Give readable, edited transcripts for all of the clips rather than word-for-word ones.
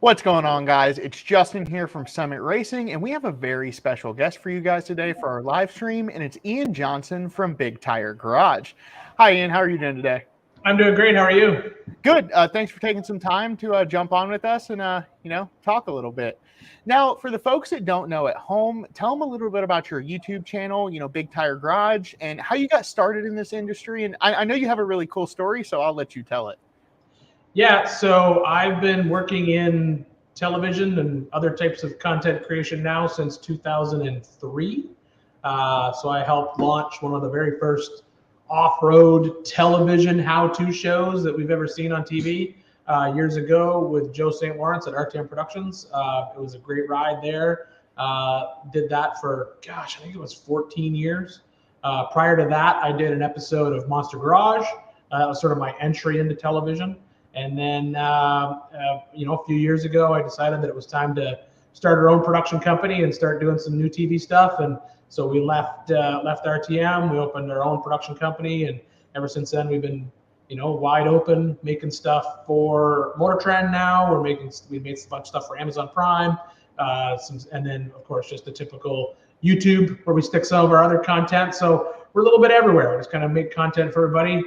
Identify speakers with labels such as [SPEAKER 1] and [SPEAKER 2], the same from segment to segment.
[SPEAKER 1] What's going on, guys? It's Justin here from Summit Racing, and we have a very special guest for you guys today for our live stream, and it's Ian Johnson from Big Tire Garage. Hi, Ian. How are you doing today?
[SPEAKER 2] I'm doing great. How are you?
[SPEAKER 1] Good. Thanks for taking some time to jump on with us and, talk a little bit. Now, for the folks that don't know at home, tell them a little bit about your YouTube channel, Big Tire Garage, and how you got started in this industry. And I know you have a really cool story, so I'll let you tell it.
[SPEAKER 2] Yeah, so I've been working in television and other types of content creation now since 2003. So I helped launch one of the very first off-road television how-to shows that we've ever seen on TV years ago with Joe St. Lawrence at RTM Productions. It was a great ride there. Did that for, I think it was 14 years. Prior to that, I did an episode of Monster Garage. That was sort of my entry into television. And then, a few years ago, I decided that it was time to start our own production company and start doing some new TV stuff. And so we left RTM. We opened our own production company, and ever since then, we've been, wide open, making stuff for Motor Trend. Now we've made a bunch of stuff for Amazon Prime, and then of course just the typical YouTube where we stick some of our other content. So we're a little bit everywhere. We just kind of make content for everybody.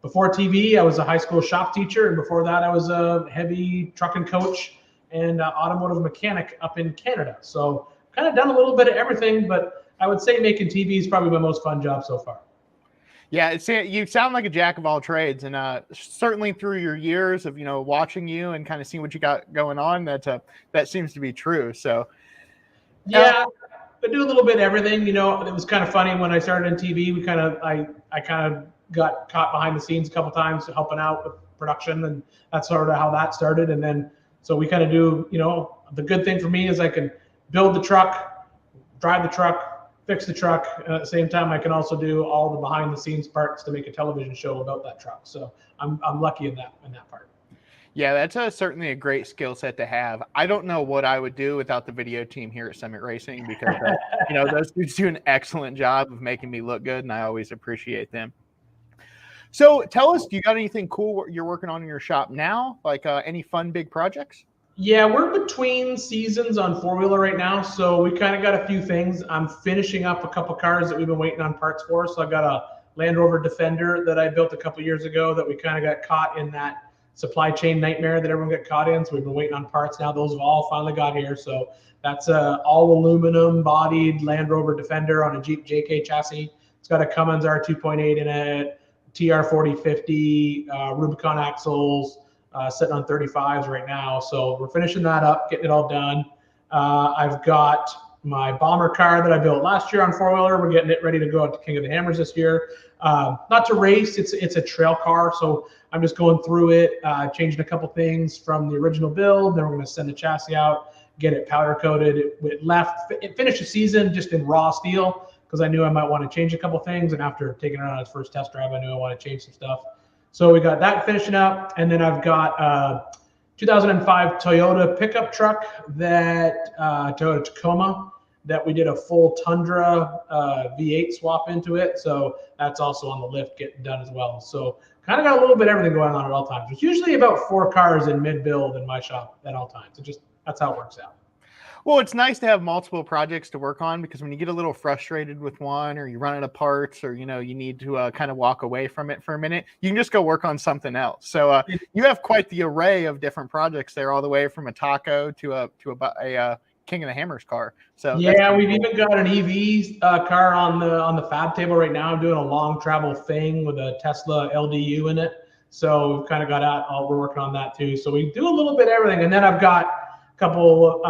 [SPEAKER 2] Before TV, I was a high school shop teacher, and before that, I was a heavy trucking coach and automotive mechanic up in Canada. So kind of done a little bit of everything, but I would say making TV is probably my most fun job so far.
[SPEAKER 1] Yeah, you sound like a jack of all trades, and certainly through your years of watching you and kind of seeing what you got going on, that seems to be true. So
[SPEAKER 2] yeah, I do a little bit of everything. It was kind of funny when I started in TV. I kind of got caught behind the scenes a couple times helping out with production, and that's sort of how that started. And then so we kind of do, the good thing for me is I can build the truck, drive the truck, fix the truck, and at the same time I can also do all the behind the scenes parts to make a television show about that truck. So I'm lucky in that part.
[SPEAKER 1] Yeah, that's certainly a great skill set to have. I don't know what I would do without the video team here at Summit Racing because those dudes do an excellent job of making me look good, and I always appreciate them. So tell us, do you got anything cool you're working on in your shop now? Like any fun big projects?
[SPEAKER 2] Yeah, we're between seasons on four-wheeler right now, so we kind of got a few things. I'm finishing up a couple cars that we've been waiting on parts for. So I got a Land Rover Defender that I built a couple years ago that we kind of got caught in that supply chain nightmare that everyone got caught in. So we've been waiting on parts now. Those have all finally got here. So that's a all aluminum bodied Land Rover Defender on a Jeep JK chassis. It's got a Cummins R2.8 in it, TR4050, Rubicon axles, sitting on 35s right now. So we're finishing that up, getting it all done. I've got my bomber car that I built last year on four-wheeler. We're getting it ready to go out to King of the Hammers this year. Not to race, it's a trail car. So I'm just going through it, changing a couple things from the original build. Then we're going to send the chassis out, get it powder coated. It finished the season just in raw steel because I knew I might want to change a couple things. And after taking it on its first test drive, I knew I wanted to change some stuff. So we got that finishing up. And then I've got a 2005 Toyota pickup truck Toyota Tacoma that we did a full Tundra V8 swap into it. So that's also on the lift getting done as well. So kind of got a little bit of everything going on at all times. It's usually about 4 cars in mid-build in my shop at all times. That's how it works out.
[SPEAKER 1] Well, it's nice to have multiple projects to work on because when you get a little frustrated with one or you run out of parts or, you need to kind of walk away from it for a minute, you can just go work on something else. So you have quite the array of different projects there, all the way from a taco to a King of the Hammers car. So
[SPEAKER 2] yeah, we've even got an EV car on the fab table right now. I'm doing a long travel thing with a Tesla LDU in it. So we've kind of got out. We're working on that too. So we do a little bit of everything. And then I've got couple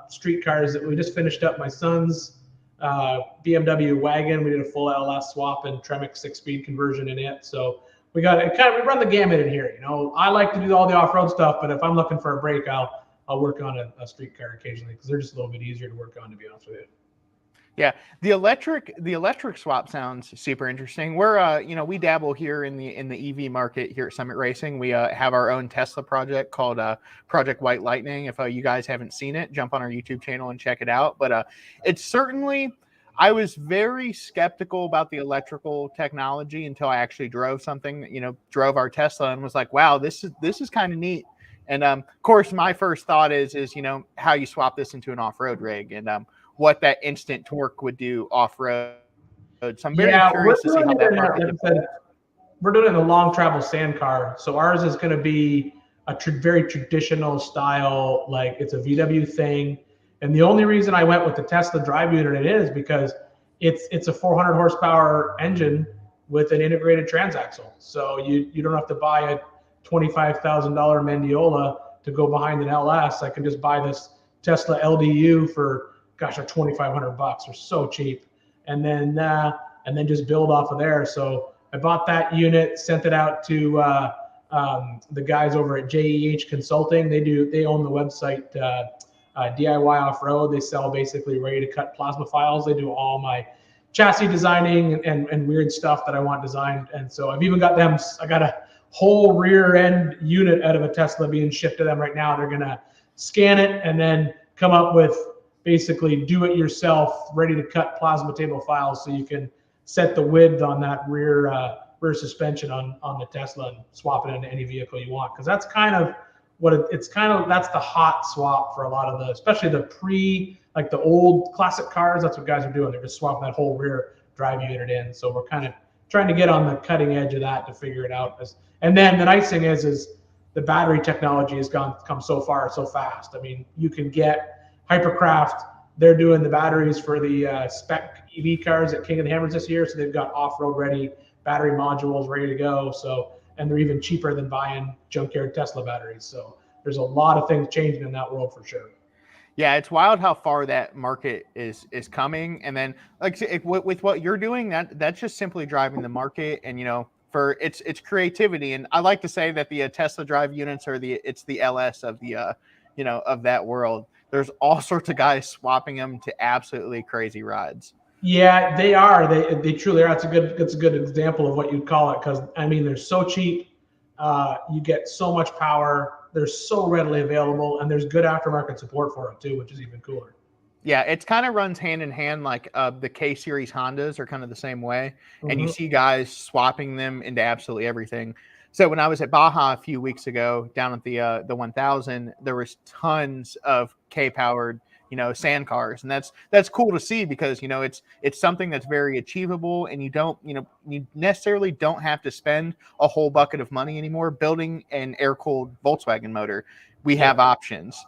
[SPEAKER 2] street cars that we just finished up. My son's BMW wagon. We did a full LS swap and Tremec 6-speed conversion in it. So we run the gamut in here. I like to do all the off-road stuff, but if I'm looking for a break, I'll work on a street car occasionally because they're just a little bit easier to work on, to be honest with you.
[SPEAKER 1] Yeah, the electric swap sounds super interesting. We're we dabble here in the EV market here at Summit Racing. We have our own Tesla project called Project White Lightning. If you guys haven't seen it, jump on our YouTube channel and check it out. But it's certainly, I was very skeptical about the electrical technology until I actually drove something, drove our Tesla and was like, wow, this is kind of neat. And of course, my first thought is you know how you swap this into an off-road rig and what that instant torque would do off-road. So I'm very
[SPEAKER 2] Yeah, we're
[SPEAKER 1] curious to see
[SPEAKER 2] doing
[SPEAKER 1] how
[SPEAKER 2] it
[SPEAKER 1] that
[SPEAKER 2] in a,
[SPEAKER 1] market
[SPEAKER 2] like I
[SPEAKER 1] develops.
[SPEAKER 2] said, we're doing it in a long travel sand car. So ours is going to be a very traditional style, like it's a VW thing. And the only reason I went with the Tesla drive unit is because it's a 400 horsepower engine with an integrated transaxle. So you don't have to buy a $25,000 Mendiola to go behind an LS. I can just buy this Tesla LDU for gosh, like $2,500. They're so cheap, and then just build off of there. So I bought that unit, sent it out to the guys over at JEH Consulting. They own the website DIY Off Road. They sell basically ready to cut plasma files. They do all my chassis designing and weird stuff that I want designed. And so I've even got them. I got a whole rear end unit out of a Tesla being shipped to them right now. They're gonna scan it and then come up with basically do it yourself, ready to cut plasma table files so you can set the width on that rear suspension on the Tesla and swap it into any vehicle you want. Because that's kind of what it's kind of, that's the hot swap for a lot of the, especially the like the old classic cars. That's what guys are doing. They're just swapping that whole rear drive unit in. So we're kind of trying to get on the cutting edge of that to figure it out. And then the nice thing is the battery technology has come so far so fast. I mean, you can get Hypercraft, they're doing the batteries for the spec EV cars at King of the Hammers this year. So they've got off-road ready battery modules ready to go. So, and they're even cheaper than buying junkyard Tesla batteries. So there's a lot of things changing in that world for sure.
[SPEAKER 1] Yeah, it's wild how far that market is coming. And then like with what you're doing, that's just simply driving the market. And you know, for it's creativity. And I like to say that the Tesla drive units are it's the LS of the you know, of that world. There's all sorts of guys swapping them to absolutely crazy rides.
[SPEAKER 2] Yeah, they are. They truly are. It's a good example of what you'd call it, because I mean they're so cheap. You get so much power. They're so readily available, and there's good aftermarket support for them too, which is even cooler.
[SPEAKER 1] Yeah, it kind of runs hand in hand. Like the K series Hondas are kind of the same way, and you
[SPEAKER 2] Mhm.
[SPEAKER 1] see guys swapping them into absolutely everything. So when I was at Baja a few weeks ago, down at the 1000, there was tons of K powered, you know, sand cars, and that's cool to see because you know it's something that's very achievable, and you necessarily don't have to spend a whole bucket of money anymore building an air cooled Volkswagen motor. We have options.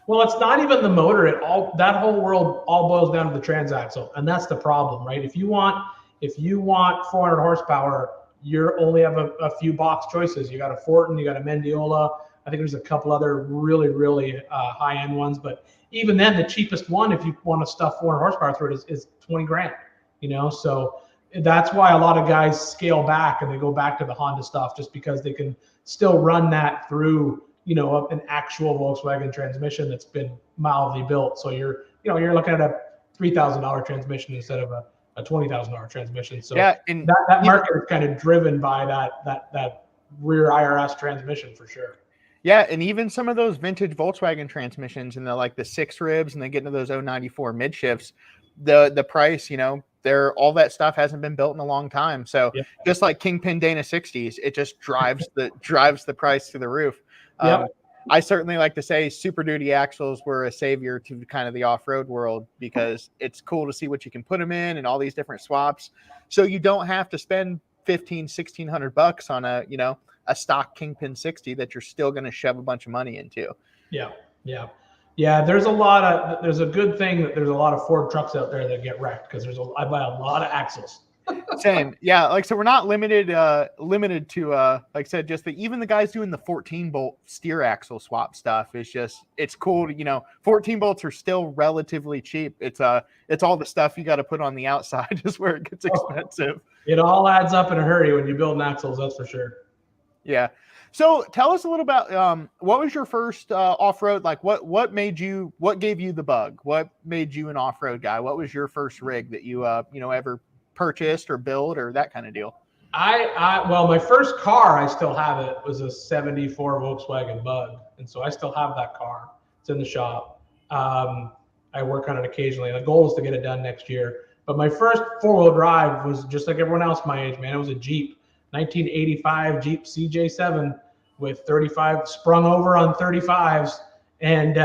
[SPEAKER 2] Well, it's not even the motor. That whole world all boils down to the transaxle, and that's the problem, right? If you want 400 horsepower, you only have a few box choices. You got a Fortin, you got a Mendiola. I think there's a couple other really high end ones, but even then, the cheapest one, if you want to stuff 400 horsepower through it, is 20 grand. You know, so that's why a lot of guys scale back and they go back to the Honda stuff, just because they can still run that through, you know, an actual Volkswagen transmission that's been mildly built. So you're looking at a $3,000 transmission instead of a $20,000 transmission. So
[SPEAKER 1] Yeah, and
[SPEAKER 2] that market is kind of driven by that rear IRS transmission for sure.
[SPEAKER 1] yeah, and even some of those vintage Volkswagen transmissions and the 6 ribs and they get into those 094 midshifts, the price, you know, all that stuff hasn't been built in a long time. So
[SPEAKER 2] Yeah.
[SPEAKER 1] just like Kingpin Dana 60s, it just drives the price to the roof.
[SPEAKER 2] Yeah.
[SPEAKER 1] I certainly like to say Super Duty axles were a savior to kind of the off-road world because it's cool to see what you can put them in and all these different swaps. So you don't have to spend $1,500-$1,600 on a stock Kingpin 60 that you're still going to shove a bunch of money into.
[SPEAKER 2] Yeah. There's a good thing that there's a lot of Ford trucks out there that get wrecked because I buy a lot of axles.
[SPEAKER 1] Same. Yeah. So we're not limited to, like I said, just even the guys doing the 14 bolt steer axle swap stuff is it's cool to, 14 bolts are still relatively cheap. It's all the stuff you got to put on the outside is where it gets expensive.
[SPEAKER 2] It all adds up in a hurry when you build axles. That's for sure.
[SPEAKER 1] Yeah. So tell us a little about what was your first off-road? Like what gave you the bug? What made you an off-road guy? What was your first rig that you ever purchased or built or that kind of deal?
[SPEAKER 2] Well, my first car, I still have it, was a 74 Volkswagen Bug. And so I still have that car. It's in the shop. I work on it occasionally. The goal is to get it done next year. But my first four-wheel drive was just like everyone else my age, man. It was a Jeep, 1985 Jeep CJ7. with 35 sprung over on 35s and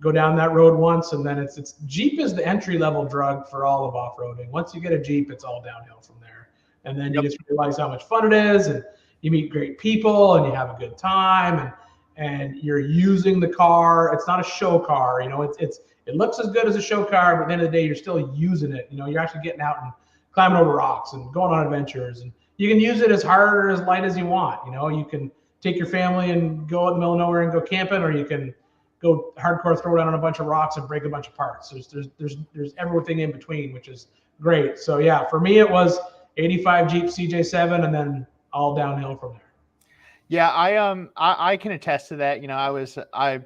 [SPEAKER 2] go down that road once. And then it's Jeep is the entry level drug for all of off-roading. Once you get a Jeep, it's all downhill from there. And then you just realize how much fun it is, and you meet great people and you have a good time, and you're using the car. It's not a show car, you know, it looks as good as a show car, but at the end of the day, you're still using it. You know, you're actually getting out and climbing over rocks and going on adventures, and you can use it as hard or as light as you want. You know, you can take your family and go out in the middle of nowhere and go camping, or you can go hardcore, throw down on a bunch of rocks and break a bunch of parts. There's everything in between, which is great. So yeah, for me, it was 85 Jeep CJ7 and then all downhill from there.
[SPEAKER 1] Yeah, I can attest to that. You know, I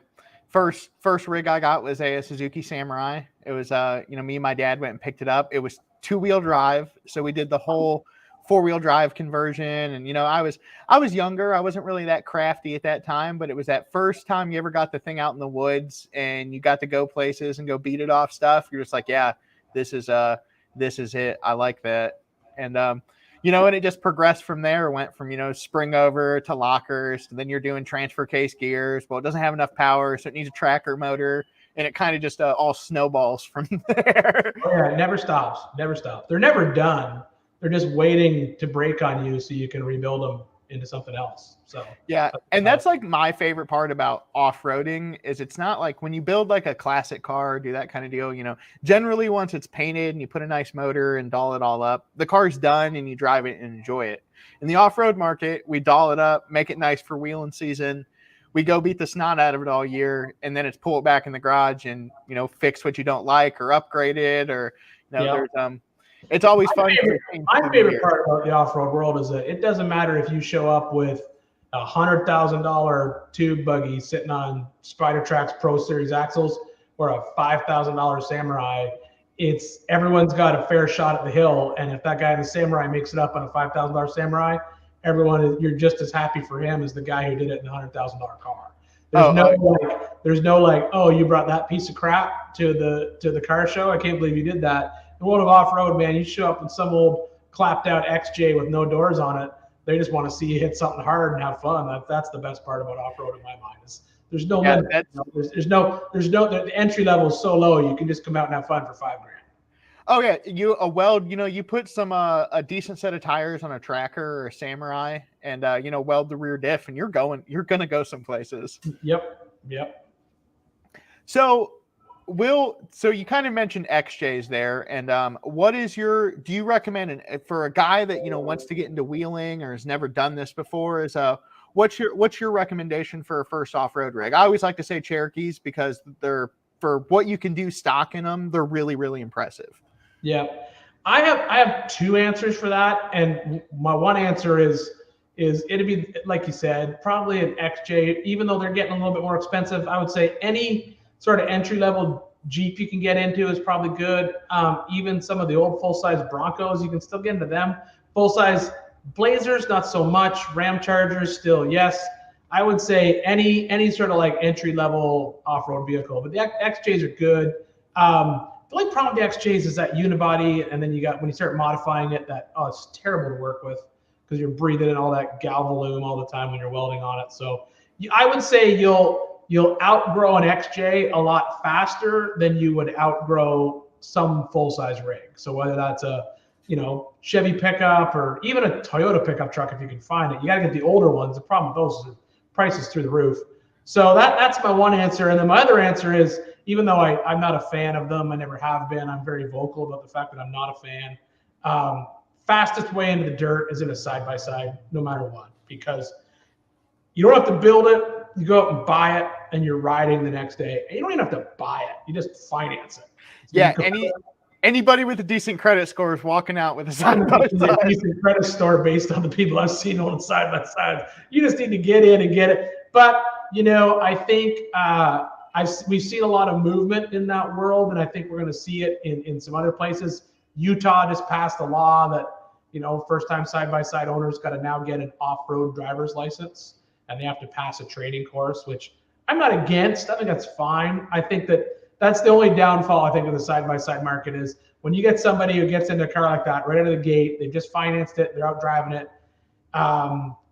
[SPEAKER 1] first rig I got was a Suzuki Samurai. It was you know, me and my dad went and picked it up. It was 2-wheel drive, so we did the whole 4-wheel drive conversion. And you know, I was younger. I wasn't really that crafty at that time, but it was that first time you ever got the thing out in the woods and you got to go places and go beat it off stuff. You're just like, yeah, this is it. I like that. And you know, and it just progressed from there. It went from, you know, spring over to lockers, and then you're doing transfer case gears. Well, it doesn't have enough power, so it needs a tracker motor, and it kind of just all snowballs from there.
[SPEAKER 2] Oh, yeah, it never stops. Never stops. They're never done. They're just waiting to break on you so you can rebuild them into something else. So
[SPEAKER 1] yeah, and that's like my favorite part about off-roading is it's not like when you build like a classic car or do that kind of deal, you know, generally once it's painted and you put a nice motor and doll it all up, the car's done and you drive it and enjoy it. In the off-road market, we doll it up, make it nice for wheeling season. We go beat the snot out of it all year, and then it's pull it back in the garage and, you know, fix what you don't like or upgrade it, or, you know, there's it's always fun.
[SPEAKER 2] My favorite part about the off-road world is that it doesn't matter if you show up with a $100,000 tube buggy sitting on Spider Tracks Pro Series axles or a $5,000 Samurai. It's everyone's got a fair shot at the hill, and if that guy in the Samurai makes it up on a $5,000 Samurai, you're just as happy for him as the guy who did it in a $100,000 car. There's no like, oh, you brought that piece of crap to the car show. I can't believe you did that. The world of off-road, man, you show up in some old clapped out XJ with no doors on it. They just want to see you hit something hard and have fun. That's the best part about off-road in my mind. There's no limit. There's no the entry level is so low you can just come out and have fun for $5,000.
[SPEAKER 1] Oh yeah, you put some a decent set of tires on a Tracker or a Samurai and you know, weld the rear diff and you're gonna go some places.
[SPEAKER 2] Yep.
[SPEAKER 1] So you kind of mentioned XJs there, and do you recommend for a guy that, you know, wants to get into wheeling or has never done this before, what's your recommendation for a first off-road rig? I always like to say Cherokees because they're, for what you can do stock in them, they're really, really impressive.
[SPEAKER 2] Yeah. I have two answers for that, and my one answer is it'd be, like you said, probably an XJ. Even though they're getting a little bit more expensive, I would say any sort of entry-level Jeep you can get into is probably good. Even some of the old full-size Broncos, you can still get into them. Full-size Blazers, not so much. Ram Chargers, still, yes. I would say any sort of like entry-level off-road vehicle, but the XJs are good. The only problem with the XJs is that unibody, and then when you start modifying it, it's terrible to work with because you're breathing in all that galvalume all the time when you're welding on it. So I would say you'll outgrow an XJ a lot faster than you would outgrow some full-size rig. So whether that's a, you know, Chevy pickup or even a Toyota pickup truck, if you can find it, you got to get the older ones. The problem with those is the price is through the roof. So that's my one answer. And then my other answer is, even though I'm not a fan of them, I never have been, I'm very vocal about the fact that I'm not a fan. Fastest way into the dirt is in a side-by-side, no matter what, because you don't have to build it. You go out and buy it, and you're riding the next day. And you don't even have to buy it. You just finance it. So
[SPEAKER 1] yeah, anybody with a decent credit score is walking out with a side-by-side.
[SPEAKER 2] A decent credit score based on the people I've seen on side-by-side. You just need to get in and get it. But, you know, I think we've seen a lot of movement in that world, and I think we're going to see it in some other places. Utah just passed a law that, you know, first-time side-by-side owners got to now get an off-road driver's license, and they have to pass a training course, which I'm not against. I think that's fine. I think that's the only downfall, I think, of the side-by-side market is when you get somebody who gets into a car like that right out of the gate, they've just financed it, they're out driving it.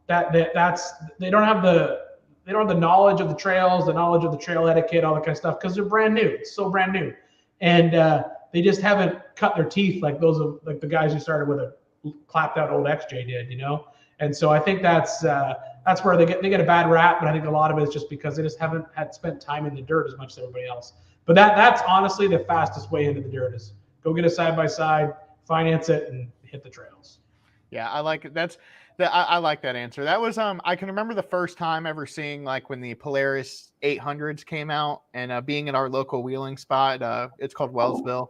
[SPEAKER 2] that's they don't have the knowledge of the trails, the knowledge of the trail etiquette, all that kind of stuff, because they're brand new. It's so brand new, and they just haven't cut their teeth like like the guys who started with a clapped out old XJ did, And so I think that's where they get a bad rap, but I think a lot of it is just because they just haven't had spent time in the dirt as much as everybody else. But that's honestly the fastest way into the dirt is go get a side by side, finance it, and hit the trails.
[SPEAKER 1] Yeah, I like it. I like that answer. That was I can remember the first time ever seeing like when the Polaris 800s came out and being at our local wheeling spot. It's called Wellsville,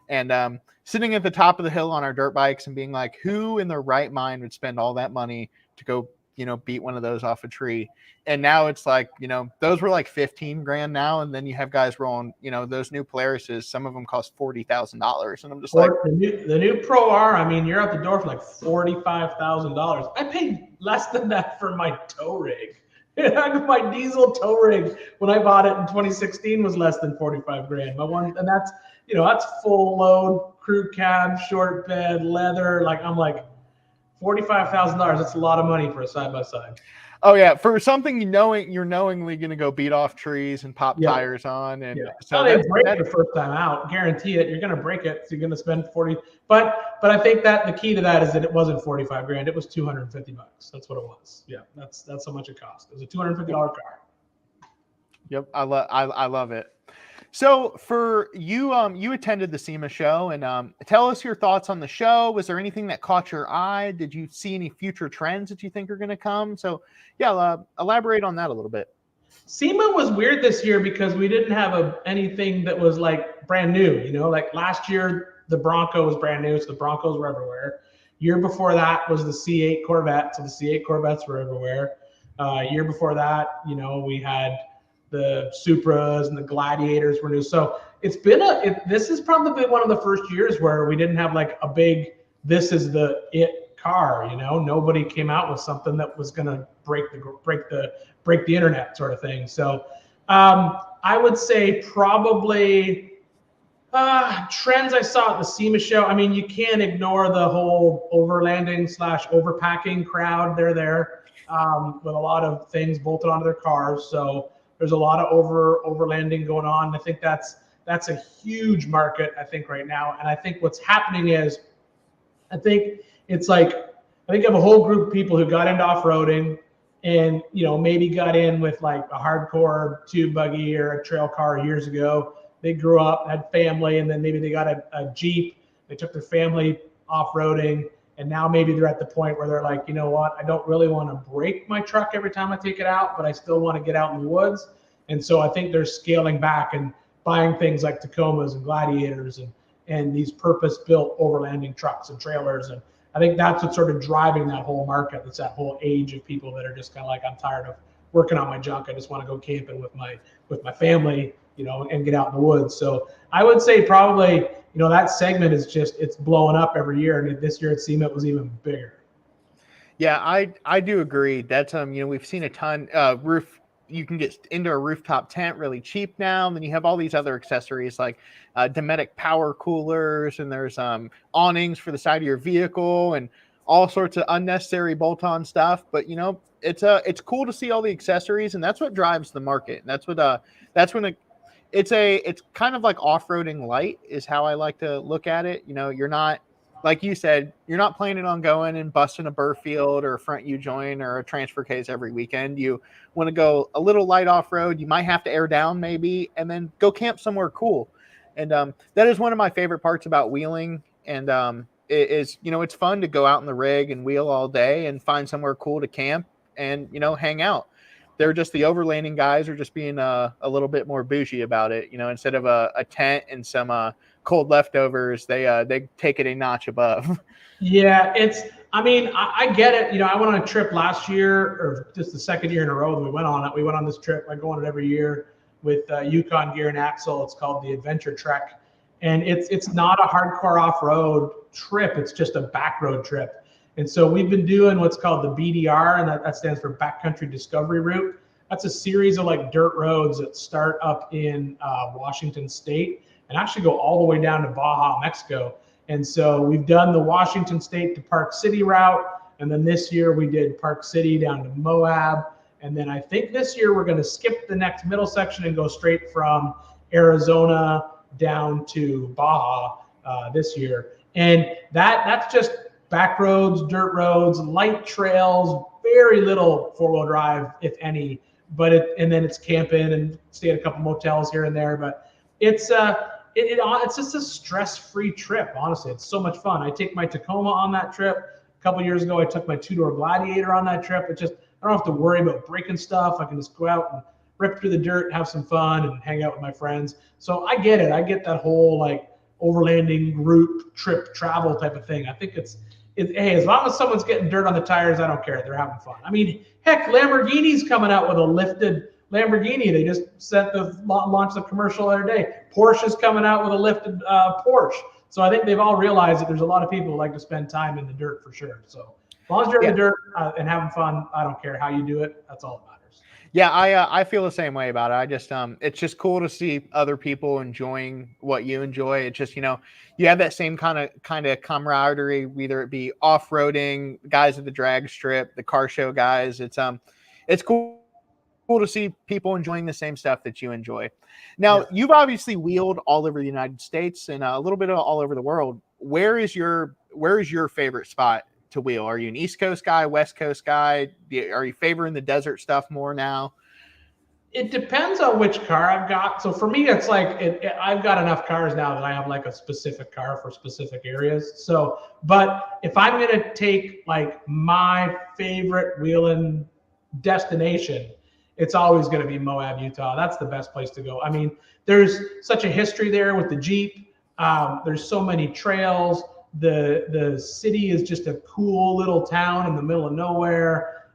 [SPEAKER 1] and sitting at the top of the hill on our dirt bikes and being like, who in their right mind would spend all that money to go, beat one of those off a tree? And now it's like, those were like 15 grand now. And then you have guys rolling, those new Polarises, some of them cost $40,000. And I'm just like,
[SPEAKER 2] the new Pro R, I mean, you're out the door for like $45,000. I paid less than that for my tow rig. My diesel tow rig when I bought it in 2016 was less than 45 grand. And that's full load, crew cab, short bed, leather. Like I'm like $45,000. That's a lot of money for a side by side.
[SPEAKER 1] Oh yeah, for something you're knowingly going to go beat off trees and pop tires on, and
[SPEAKER 2] so they break the first time out. Guarantee it. You're going to break it, so you're going to spend 40. But I think that the key to that is that it wasn't 45 grand. It was $250. That's what it was. Yeah, that's how much it cost. It was a $250 car.
[SPEAKER 1] Yep, I love it. So for you, you attended the SEMA show, and tell us your thoughts on the show. Was there anything that caught your eye? Did you see any future trends that you think are going to come? So yeah, elaborate on that a little bit.
[SPEAKER 2] SEMA was weird this year because we didn't have anything that was like brand new. Like last year the Bronco was brand new, so the Broncos were everywhere. Year before that was the C8 Corvette, so the C8 Corvettes were everywhere. Year before that, we had the Supras and the Gladiators were new. So it's been this has probably been one of the first years where we didn't have like a big, this is the it car, nobody came out with something that was going to break the internet sort of thing. So I would say probably trends I saw at the SEMA show. I mean, you can't ignore the whole overlanding / overpacking crowd. They're there with a lot of things bolted onto their cars. So there's a lot of overlanding going on. I think that's a huge market, I think, right now. And I think what's happening is, I think you have a whole group of people who got into off-roading and, maybe got in with like a hardcore tube buggy or a trail car years ago. They grew up, had family, and then maybe they got a Jeep. They took their family off-roading. And now maybe they're at the point where they're like, you know what, I don't really want to break my truck every time I take it out, but I still want to get out in the woods. And so I think they're scaling back and buying things like Tacomas and Gladiators and these purpose-built overlanding trucks and trailers. And I think that's what's sort of driving that whole market. It's that whole age of people that are just kind of like, I'm tired of working on my junk. I just want to go camping with my family, and get out in the woods. So I would say probably, that segment is it's blowing up every year. And this year at SEMA, it was even bigger.
[SPEAKER 1] Yeah, I do agree. That's, we've seen a ton you can get into a rooftop tent really cheap now. And then you have all these other accessories like Dometic power coolers, and there's awnings for the side of your vehicle and all sorts of unnecessary bolt-on stuff. But, it's cool to see all the accessories, and that's what drives the market. And that's when it's kind of like off-roading light is how I like to look at it. You're not, like you said, you're not planning on going and busting a Burfield or a front U-joint or a transfer case every weekend. You want to go a little light off-road. You might have to air down maybe, and then go camp somewhere cool. And that is one of my favorite parts about wheeling. And it's fun to go out in the rig and wheel all day and find somewhere cool to camp and, hang out. They're just the overlanding guys are just being a little bit more bougie about it. Instead of a tent and some cold leftovers, they take it a notch above.
[SPEAKER 2] Yeah, I get it. I went on a trip last year, or just the second year in a row that we went on it. We went on this trip. I go on it every year with Yukon Gear and Axle. It's called the Adventure Trek, and it's not a hardcore off-road trip. It's just a back road trip. And so we've been doing what's called the BDR, and that stands for Backcountry Discovery Route. That's a series of like dirt roads that start up in Washington State and actually go all the way down to Baja, Mexico. And so we've done the Washington State to Park City route, And then this year we did Park City down to Moab. And then I think this year we're going to skip the next middle section and go straight from Arizona down to Baja this year. And that's just back roads, dirt roads, light trails, very little four-wheel drive, if any. And then it's camping and stay at a couple motels here and there. But it's just a stress-free trip. Honestly, it's so much fun. I take my Tacoma on that trip. A couple years ago, I took my two-door Gladiator on that trip. I don't have to worry about breaking stuff. I can just go out and rip through the dirt, have some fun, and hang out with my friends. So I get it. I get that whole like overlanding group trip travel type of thing. I think hey, as long as someone's getting dirt on the tires, I don't care. They're having fun. I mean, heck, Lamborghini's coming out with a lifted Lamborghini. They just launched the commercial the other day. Porsche's coming out with a lifted Porsche. So I think they've all realized that there's a lot of people who like to spend time in the dirt for sure. So as long as you're in the dirt and having fun, I don't care how you do it. That's all that matters.
[SPEAKER 1] Yeah, I feel the same way about it. I just it's just cool to see other people enjoying what you enjoy. It's just, you have that same kind of camaraderie, whether it be off-roading, guys at the drag strip, the car show guys. It's cool to see people enjoying the same stuff that you enjoy. Now, you've obviously wheeled all over the United States and a little bit all over the world. Where is your favorite spot to wheel? Are you an East Coast guy, West Coast guy? Are you favoring the desert stuff more now?
[SPEAKER 2] It depends on which car I've got. So for me, it's like I've got enough cars now that I have like a specific car for specific areas. So, but if I'm going to take like my favorite wheeling destination, it's always going to be Moab, Utah. That's the best place to go. I mean, there's such a history there with the Jeep. There's so many trails. The city is just a cool little town in the middle of nowhere.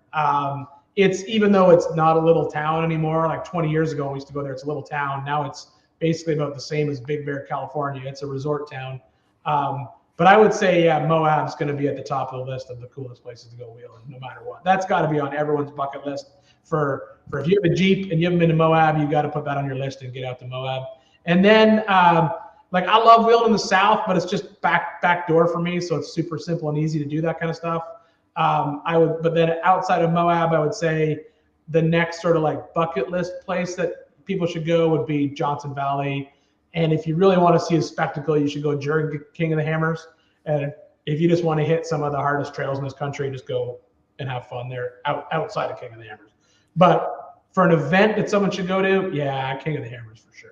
[SPEAKER 2] It's, even though it's not a little town anymore, like 20 years ago, we used to go there, it's a little town. Now it's basically about the same as Big Bear, California. It's a resort town. But I would say, Moab's going to be at the top of the list of the coolest places to go wheeling, no matter what. That's got to be on everyone's bucket list for if you have a Jeep and you haven't been to Moab, you got to put that on your list and get out to Moab. And then, like, I love wheeling in the South, but it's just back door for me. So it's super simple and easy to do that kind of stuff. But then outside of Moab, I would say the next sort of like bucket list place that people should go would be Johnson Valley. And if you really want to see a spectacle, you should go during King of the Hammers. And if you just want to hit some of the hardest trails in this country, just go and have fun there outside of King of the Hammers. But for an event that someone should go to, King of the Hammers for sure.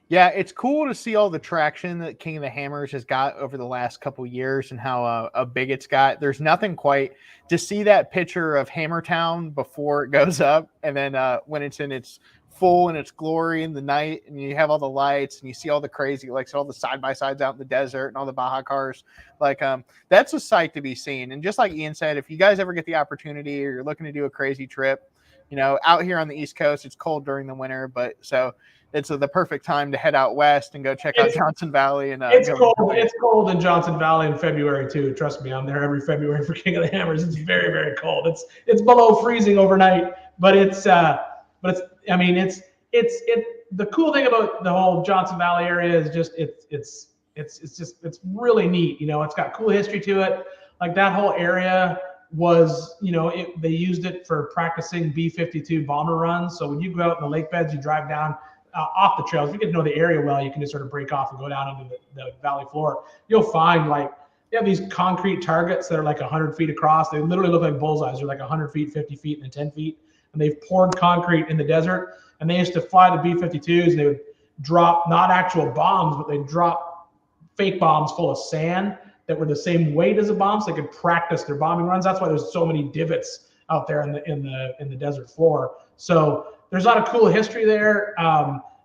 [SPEAKER 1] Yeah, it's cool to see all the traction that King of the Hammers has got over the last couple years and how big it's got. There's nothing quite to see that picture of Hammertown before it goes up, and then when it's in its full in its glory in the night, and you have all the lights and you see all the crazy, like all the side-by-sides out in the desert and all the Baja cars. Like that's a sight to be seen. And just like Ian said, if you guys ever get the opportunity or you're looking to do a crazy trip, out here on the East Coast, it's cold during the winter, but so it's the perfect time to head out west and go check out Johnson Valley. And
[SPEAKER 2] it's cold. It's cold in Johnson Valley in February too. Trust me, I'm there every February for King of the Hammers. It's very, very cold. It's below freezing overnight, but it's the cool thing about the whole Johnson Valley area is just it's really neat. It's got cool history to it. Like that whole area was, they used it for practicing B-52 bomber runs. So when you go out in the lake beds, you drive down off the trails. If you get to know the area well, you can just sort of break off and go down into the valley floor. You'll find like they have these concrete targets that are like 100 feet across. They literally look like bullseyes. They're like 100 feet, 50 feet, and then 10 feet. And they've poured concrete in the desert. And they used to fly the B-52s, and they would drop not actual bombs, but they'd drop fake bombs full of sand that were the same weight as a bomb, so they could practice their bombing runs. That's why there's so many divots out there in the desert floor. So there's a lot of cool history there.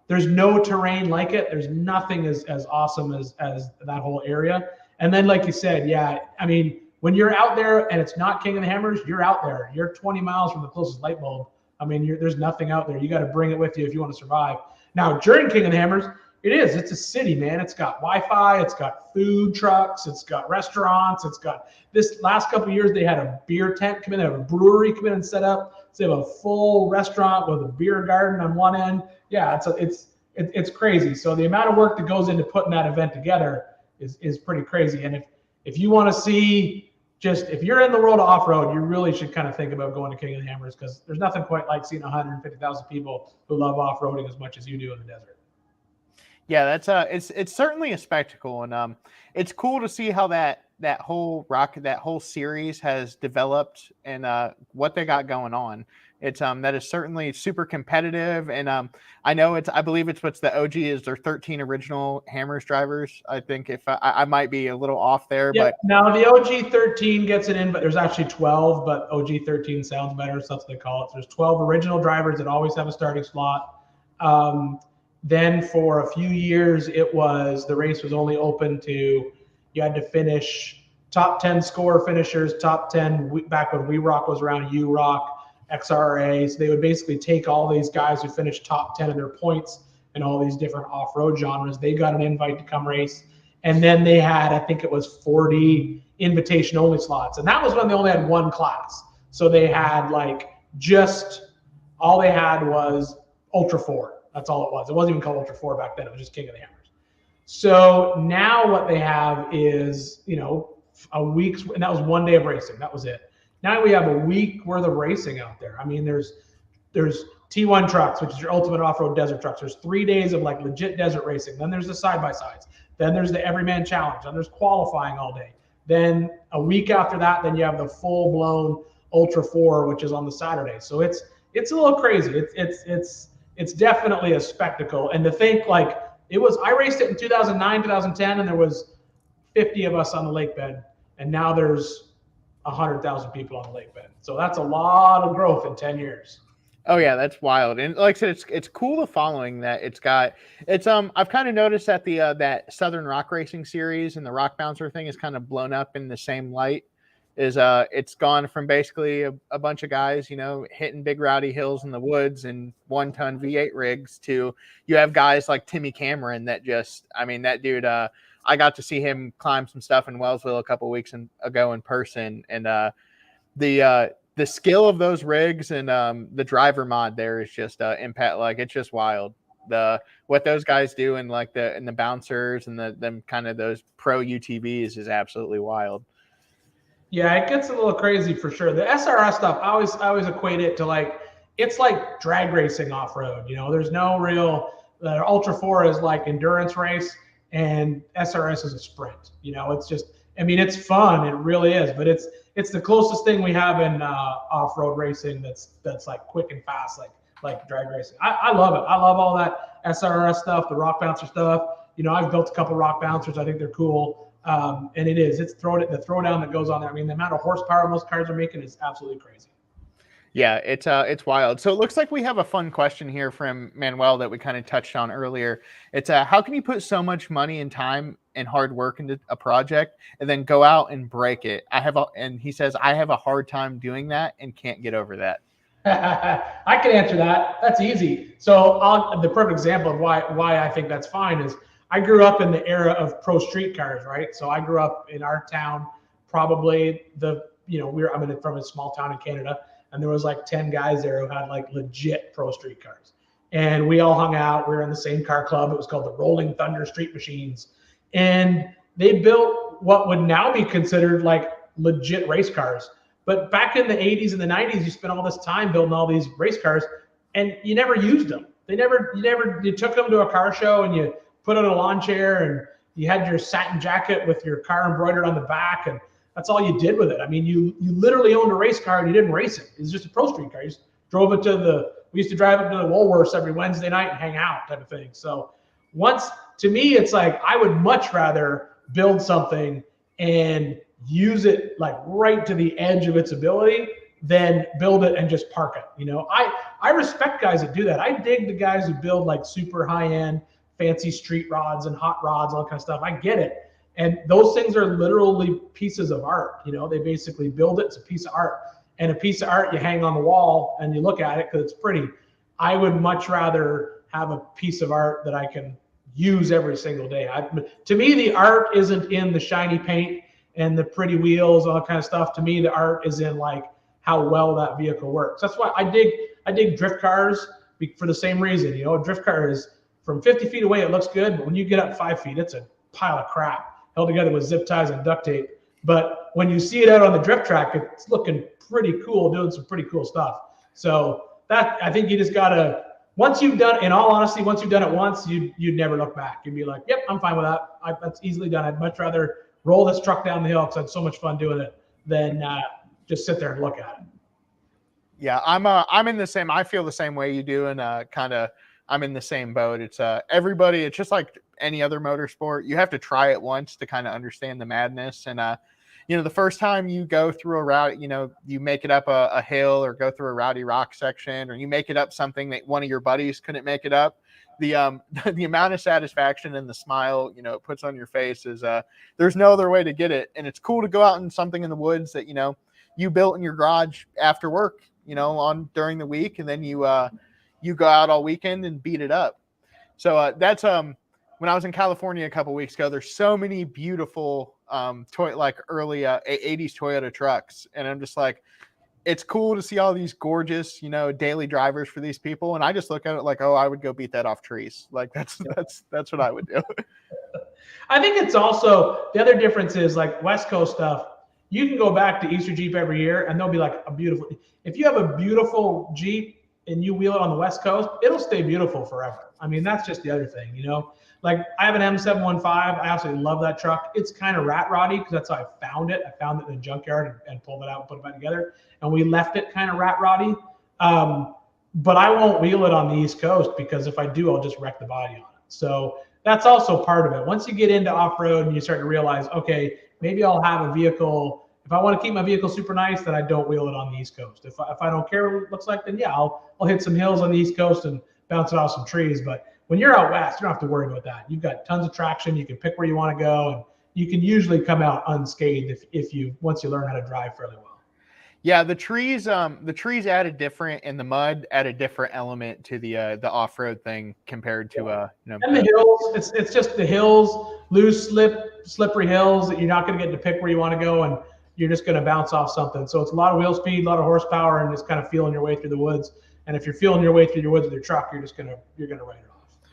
[SPEAKER 2] There's no terrain like it. There's nothing as awesome as that whole area. And then, like you said, when you're out there and it's not King of the Hammers, you're out there. You're 20 miles from the closest light bulb. There's nothing out there. You got to bring it with you if you want to survive. Now, during King of the Hammers, it's a city, man. It's got Wi-Fi. It's got food trucks. It's got restaurants. It's got this last couple of years, they had a beer tent come in. They have a brewery come in and set up. So they have a full restaurant with a beer garden on one end. Yeah, it's crazy. So the amount of work that goes into putting that event together is pretty crazy. And if you want to see just if you're in the world of off-road, you really should kind of think about going to King of the Hammers, because there's nothing quite like seeing 150,000 people who love off-roading as much as you do in the desert.
[SPEAKER 1] Yeah, that's it's certainly a spectacle, and it's cool to see how that whole series has developed and what they got going on. It's that is certainly super competitive, and I know I believe it's what's the OG is their 13 original Hammers drivers. I think if I might be a little off there,
[SPEAKER 2] yeah,
[SPEAKER 1] but
[SPEAKER 2] now the OG 13 gets it in, but there's actually 12, but OG 13 sounds better, so that's what they call it. There's 12 original drivers that always have a starting slot. Then for a few years, the race was only open to, you had to finish top 10 score finishers, top 10 back when We Rock was around, U Rock, XRA. So they would basically take all these guys who finished top 10 of their points in all these different off-road genres. They got an invite to come race. And then they had, I think it was 40 invitation only slots. And that was when they only had one class. So they had all they had was Ultra 4. That's all it was. It wasn't even called Ultra 4 back then. It was just King of the Hammers. So now what they have is, a week's, and that was one day of racing. That was it. Now we have a week worth of racing out there. I mean, there's T1 trucks, which is your ultimate off-road desert trucks. There's 3 days of legit desert racing. Then there's the side-by-sides. Then there's the Everyman Challenge. Then there's qualifying all day. Then a week after that, then you have the full-blown Ultra 4, which is on the Saturday. So it's a little crazy. It's definitely a spectacle. And to think I raced it in 2009, 2010, and there was 50 of us on the lake bed. And now there's 100,000 people on the lake bed. So that's a lot of growth in 10 years.
[SPEAKER 1] Oh yeah, that's wild. And like I said, it's cool the following that it's got. I've kind of noticed that that Southern Rock Racing series and the Rock Bouncer thing is kind of blown up in the same light. It's gone from basically a bunch of guys, hitting big rowdy hills in the woods and 1-ton V8 rigs to you have guys like Timmy Cameron that that dude, I got to see him climb some stuff in Wellsville a couple weeks ago in person. And the skill of those rigs and the driver mod there is just impact. It's just wild. What those guys do and the bouncers and them kind of those pro UTVs is absolutely wild.
[SPEAKER 2] Yeah, it gets a little crazy for sure. The SRS stuff, I always equate it to it's like drag racing off road. There's no real. The Ultra 4 is like endurance race, and SRS is a sprint. It's just. It's fun. It really is, but it's the closest thing we have in off road racing that's quick and fast, like drag racing. I love it. I love all that SRS stuff, the Rock Bouncer stuff. I've built a couple Rock Bouncers. I think they're cool. And it's the throwdown that goes on there. The amount of horsepower most cars are making is absolutely crazy.
[SPEAKER 1] Yeah, it's wild. So it looks like we have a fun question here from Manuel that we kind of touched on earlier. It's how can you put so much money and time and hard work into a project and then go out and break it? And he says, I have a hard time doing that and can't get over that.
[SPEAKER 2] I can answer that. That's easy. So the perfect example of why I think that's fine is I grew up in the era of pro street cars, right? So I grew up in our town, probably I'm from a small town in Canada, and there was 10 guys there who had legit pro street cars. And we all hung out. We were in the same car club. It was called the Rolling Thunder Street Machines. And they built what would now be considered legit race cars. But back in the 80s and the 90s, you spent all this time building all these race cars and you never used them. You took them to a car show and you put it on a lawn chair and you had your satin jacket with your car embroidered on the back, and that's all you did with it. You literally owned a race car and you didn't race it. It was just a pro street car. You just drove it we used to drive it to the Woolworths every Wednesday night and hang out type of thing. So to me, it's I would much rather build something and use it right to the edge of its ability than build it and just park it. I respect guys that do that. I dig the guys who build super high-end fancy street rods and hot rods, all that kind of stuff. I get it. And those things are literally pieces of art. They basically build it. It's a piece of art. And a piece of art you hang on the wall and you look at it because it's pretty. I would much rather have a piece of art that I can use every single day. To me, the art isn't in the shiny paint and the pretty wheels, all that kind of stuff. To me, the art is in how well that vehicle works. That's why I dig drift cars for the same reason. A drift car is from 50 feet away, it looks good, but when you get up 5 feet, it's a pile of crap held together with zip ties and duct tape. But when you see it out on the drift track, it's looking pretty cool, doing some pretty cool stuff. So that, I think you just gotta, once you've done, in all honesty, once you've done it once, you'd never look back. You'd be like, yep, I'm fine with that. That's easily done. I'd much rather roll this truck down the hill because I had so much fun doing it than just sit there and look at it.
[SPEAKER 1] Yeah, I'm in the same. I feel the same way you do, and I'm in the same boat. It's everybody. It's just like any other motorsport. You have to try it once to kind of understand the madness. And the first time you go through a route, you make it up a hill or go through a rowdy rock section, or you make it up something that one of your buddies couldn't make it up. The the amount of satisfaction and the smile it puts on your face is there's no other way to get it. And it's cool to go out in something in the woods that you built in your garage after work, on during the week, and then you go out all weekend and beat it up. So that's when I was in California a couple weeks ago. There's so many beautiful early 80s Toyota trucks, and I'm just like, it's cool to see all these gorgeous daily drivers for these people, and I just look at it like, oh, I would go beat that off trees. Like that's what I would do.
[SPEAKER 2] I think it's also, the other difference is like West Coast stuff. You can go back to Easter Jeep every year and they'll be like a beautiful, if you have a beautiful Jeep and you wheel it on the West Coast, it'll stay beautiful forever. I mean, that's just the other thing, like I have an M715. I absolutely love that truck. It's kind of rat roddy because that's how I found it. I found it in a junkyard and pulled it out and put it back together. And we left it kind of rat roddy. But I won't wheel it on the East Coast because if I do, I'll just wreck the body on it. So that's also part of it. Once you get into off-road and you start to realize, okay, maybe I'll have a vehicle. If I want to keep my vehicle super nice, then I don't wheel it on the East Coast. If I don't care what it looks like, then yeah, I'll hit some hills on the East Coast and bounce it off some trees. But when you're out west, you don't have to worry about that. You've got tons of traction. You can pick where you want to go, and you can usually come out unscathed once you learn how to drive fairly well.
[SPEAKER 1] Yeah, the trees add a different, and the mud add a different element to the off-road thing compared to
[SPEAKER 2] And the hills, it's just the hills, loose, slippery hills that you're not going to get to pick where you want to go, and you're just going to bounce off something. So it's a lot of wheel speed, a lot of horsepower, and just kind of feeling your way through the woods. And if you're feeling your way through your woods with your truck, you're gonna write it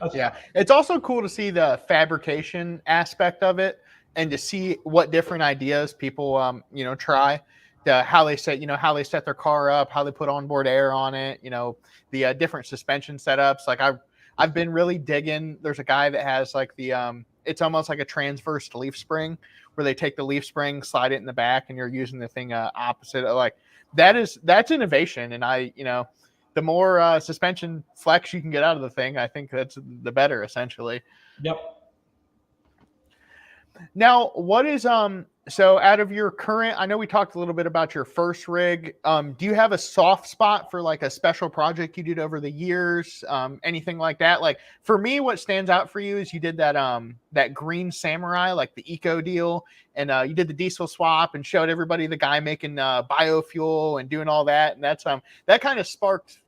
[SPEAKER 2] off.
[SPEAKER 1] Yeah, it's also cool to see the fabrication aspect of it and to see what different ideas people try. How they set their car up, how they put onboard air on it, the different suspension setups. Like I've been really digging. There's a guy that has like the it's almost like a transverse leaf spring where they take the leaf spring, slide it in the back, and you're using the thing opposite. Like that's innovation, and the more suspension flex you can get out of the thing, I think that's the better, essentially.
[SPEAKER 2] Yep.
[SPEAKER 1] Now, what is so out of your current, I know we talked a little bit about your first rig. Do you have a soft spot for like a special project you did over the years? Anything like that? Like for me, what stands out for you is you did that green Samurai, like the eco deal, and you did the diesel swap and showed everybody the guy making biofuel and doing all that. And that's that kind of sparked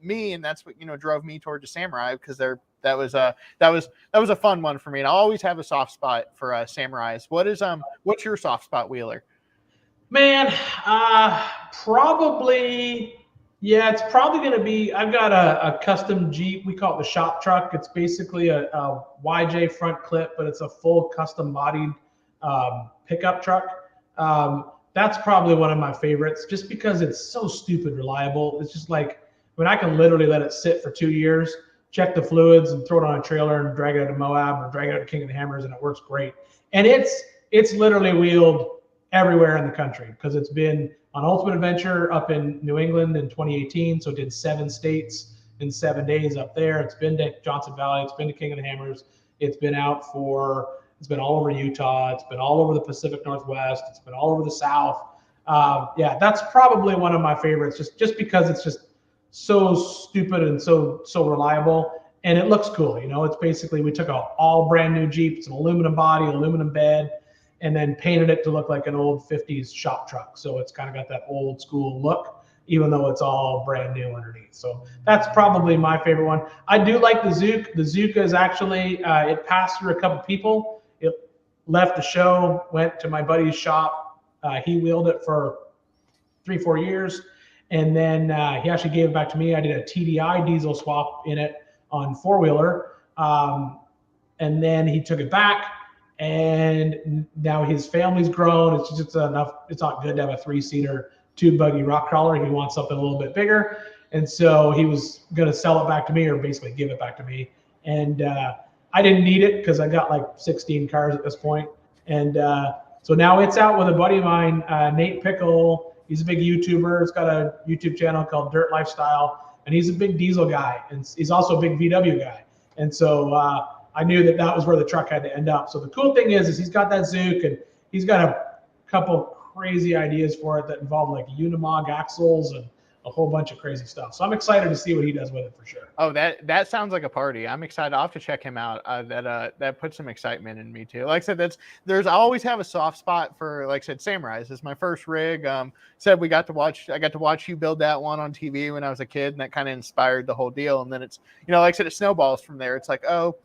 [SPEAKER 1] me, and that's what drove me towards the Samurai, because that was a fun one for me, and I always have a soft spot for Samurais. What's your soft spot wheeler?
[SPEAKER 2] Man, probably, yeah, it's probably going to be, I've got a custom Jeep. We call it the shop truck. It's basically a YJ front clip, but it's a full custom bodied pickup truck. That's probably one of my favorites just because it's so stupid reliable. It's just like, I can literally let it sit for 2 years, check the fluids, and throw it on a trailer and drag it out to Moab or drag it out to King of the Hammers, and it works great. And it's literally wheeled everywhere in the country because it's been on Ultimate Adventure up in New England in 2018. So it did 7 states in 7 days up there. It's been to Johnson Valley. It's been to King of the Hammers. It's been all over Utah. It's been all over the Pacific Northwest. It's been all over the South. Yeah, that's probably one of my favorites just because it's just so stupid and so reliable. And it looks cool. It's basically, we took a all brand new Jeep. It's an aluminum body, aluminum bed, and then painted it to look like an old 50s shop truck. So it's kind of got that old school look, even though it's all brand new underneath. So that's probably my favorite one. I do like the Zook. The Zook is actually, it passed through a couple people. It left the show, went to my buddy's shop. He wheeled it for 3-4 years. And then he actually gave it back to me. I did a TDI diesel swap in it on 4-wheeler. And then he took it back. and now his family's grown. It's just enough. It's not good to have a 3-seater tube buggy rock crawler. He wants something a little bit bigger, and so he was going to sell it back to me, or basically give it back to me. And I didn't need it because I got like 16 cars at this point. And so now it's out with a buddy of mine, Nate Pickle. He's a big YouTuber. He's got a YouTube channel called Dirt Lifestyle, and he's a big diesel guy, and he's also a big VW guy. And so I knew that was where the truck had to end up. So the cool thing is he's got that Zook, and he's got a couple crazy ideas for it that involve like Unimog axles and a whole bunch of crazy stuff. So I'm excited to see what he does with it for sure.
[SPEAKER 1] Oh, that sounds like a party. I'm excited. I'll have to check him out. That puts some excitement in me too. Like I said, I always have a soft spot for, like I said, Samurais. It's my first rig. I got to watch you build that one on TV when I was a kid, and that kind of inspired the whole deal. And then it's, like I said, it snowballs from there. It's like, oh,